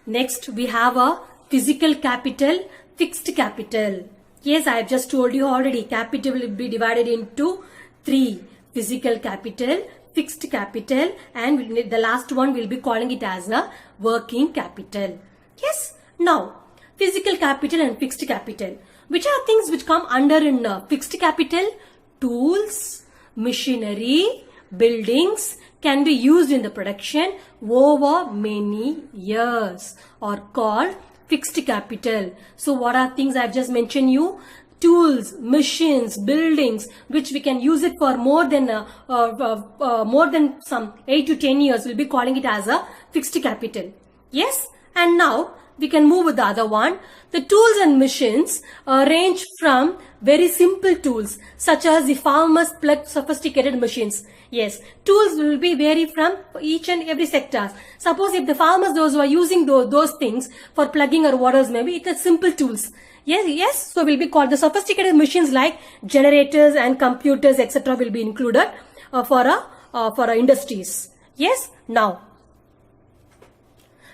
Next, we have a physical capital, fixed capital. Yes, I have just told you already. Capital will be divided into three. Physical capital, fixed capital, and the last one will be calling it as a working capital. Yes. Now, physical capital and fixed capital. Which are things which come under in fixed capital? Tools, machinery, buildings can be used in the production over many years or called fixed capital. So what are things I have just mentioned you? Tools, machines, buildings, which we can use it for more than some 8 to 10 years. We'll be calling it as a fixed capital. Yes. And now we can move with the other one. The tools and machines range from very simple tools such as the farmers plug sophisticated machines. Yes, tools will be vary from each and every sector. Suppose if the farmers, those who are using those things for plugging or waters, maybe it's a simple tools. Yes. So will be called the sophisticated machines like generators and computers, etc. will be included for industries. Yes. Now,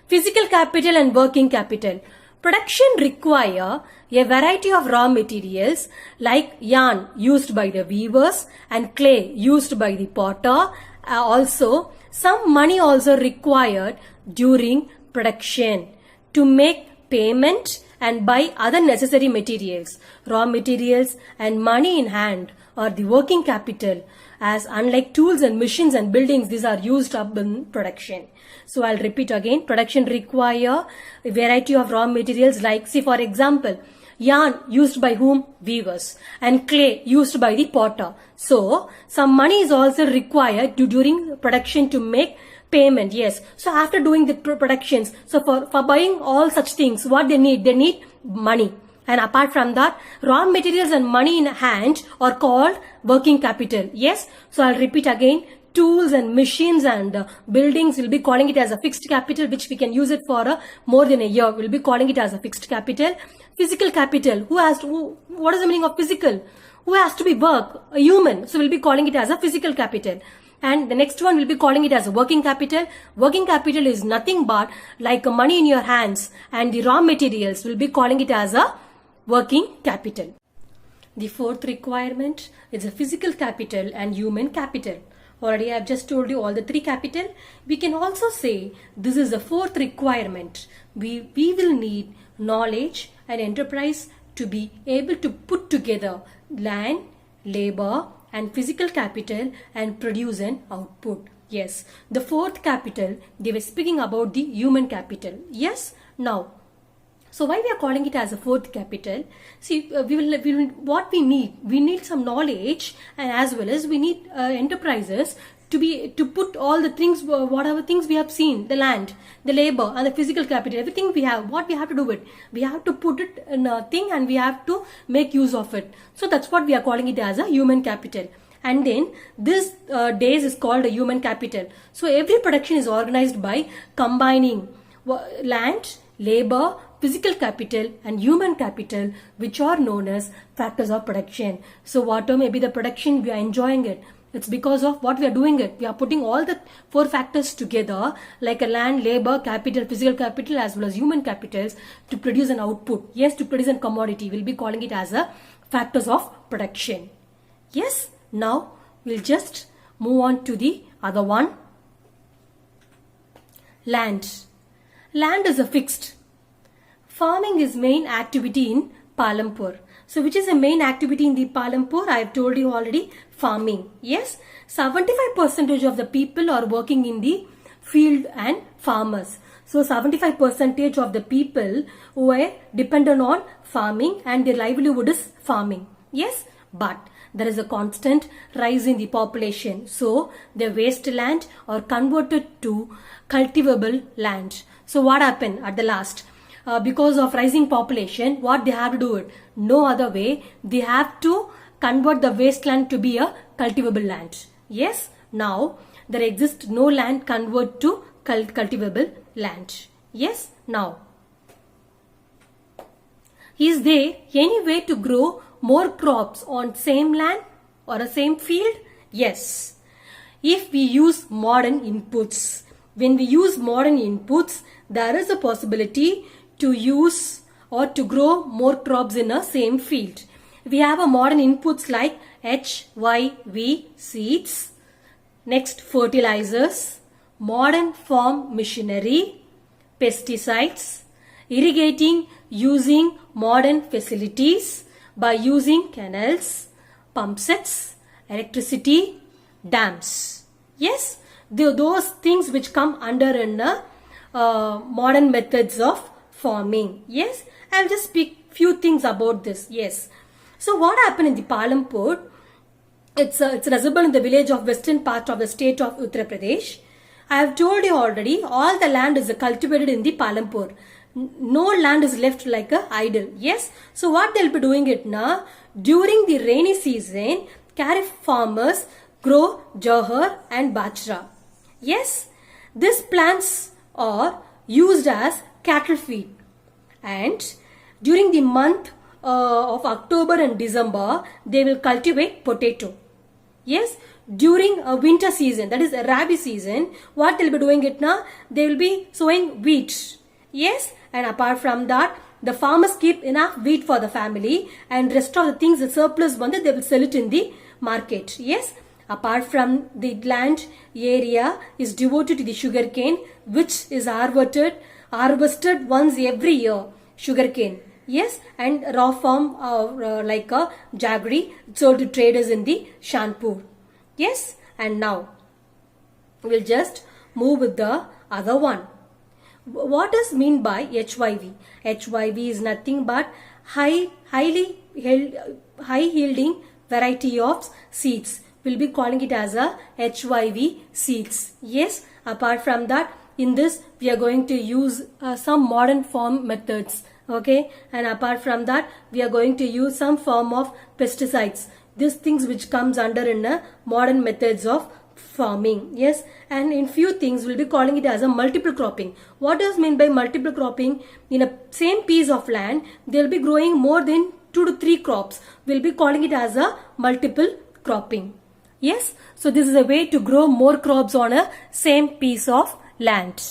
physical capital and working capital. Production require a variety of raw materials like yarn used by the weavers and clay used by the potter. Also, some money also required during production to make payment and buy other necessary materials. Raw materials and money in hand or the working capital, as unlike tools and machines and buildings, these are used up in production. So I'll repeat again. Production require a variety of raw materials like, say for example, yarn used by whom? Weavers, and clay used by the potter. So some money is also required during production to make payment. Yes. So after doing the productions, so for buying all such things, what they need money. And apart from that, raw materials and money in hand are called working capital. Yes. So I'll repeat again. Tools and machines and buildings will be calling it as a fixed capital, which we can use it for more than a year. We'll be calling it as a fixed capital. Physical capital. What is the meaning of physical? Who has to be work? A human. So we'll be calling it as a physical capital. And the next one will be calling it as a working capital. Working capital is nothing but like money in your hands, and the raw materials will be calling it as a working capital. The fourth requirement is a physical capital and human capital. Already I have just told you all the three capital. We can also say this is the fourth requirement. We will need knowledge and enterprise to be able to put together land, labor and physical capital and produce an output. Yes, the fourth capital, they were speaking about the human capital. Yes, now, so why we are calling it as a fourth capital? See, what we need some knowledge, and as well as we need enterprises to put all the things, whatever things we have seen, the land, the labor and the physical capital, everything we have. What we have to do with? We have to put it in a thing and we have to make use of it. So that's what we are calling it as a human capital. And then this days is called a human capital. So every production is organized by combining land, labor, physical capital and human capital, which are known as factors of production. So whatever may be the production, we are enjoying it. It's because of what we are doing it. We are putting all the four factors together like a land, labor, capital, physical capital as well as human capitals to produce an output. Yes, to produce a commodity. We'll be calling it as a factors of production. Yes, now we'll just move on to the other one. Land. Land is a fixed. Farming is main activity in Palampur. So which is the main activity in the Palampur? I have told you already, farming. Yes, 75% of the people are working in the field and farmers. So 75% of the people who are dependent on farming and their livelihood is farming. Yes, but there is a constant rise in the population. So the wasteland are converted to cultivable land. So what happened at the last? Because of rising population, what they have to do it? No other way. They have to convert the wasteland to be a cultivable land. Yes. Now there exists no land convert to cultivable land. Yes. Now, is there any way to grow more crops on same land or a same field? Yes. If we use modern inputs. When we use modern inputs, there is a possibility to use or to grow more crops in a same field. We have a modern inputs like HYV seeds, next fertilizers, modern farm machinery, pesticides, irrigating using modern facilities by using canals, pump sets, electricity, dams. Yes, those things which come under in modern methods of farming. Yes, I'll just speak few things about this. Yes. So what happened in the Palampur? It's visible in the village of western part of the state of Uttar Pradesh. I have told you already, all the land is cultivated in the Palampur. No land is left like a idle. Yes. So what they'll be doing it now? During the rainy season, Kharif farmers grow jawar and bajra. Yes. These plants are used as cattle feed. And during the month of October and December, they will cultivate potato. Yes, during a winter season, that is a rabi season, what they'll be doing it now? They will be sowing wheat. Yes, and apart from that, the farmers keep enough wheat for the family, and rest of the things, the surplus one, they will sell it in the market. Yes, apart from the land area is devoted to the sugarcane, which is harvested once every year. Sugarcane. Yes, and raw form like a jaggery sold to traders in the Shanpur. Yes, and now we'll just move with the other one. What is mean by HYV? HYV is nothing but high yielding variety of seeds. We'll be calling it as a HYV seeds. Yes, apart from that, in this we are going to use some modern farm methods. Okay, and apart from that, we are going to use some form of pesticides. These things which comes under in modern methods of farming. Yes, and in few things we'll be calling it as a multiple cropping. What does mean by multiple cropping? In a same piece of land, they'll be growing more than 2 to 3 crops. We'll be calling it as a multiple cropping. Yes, so this is a way to grow more crops on a same piece of land.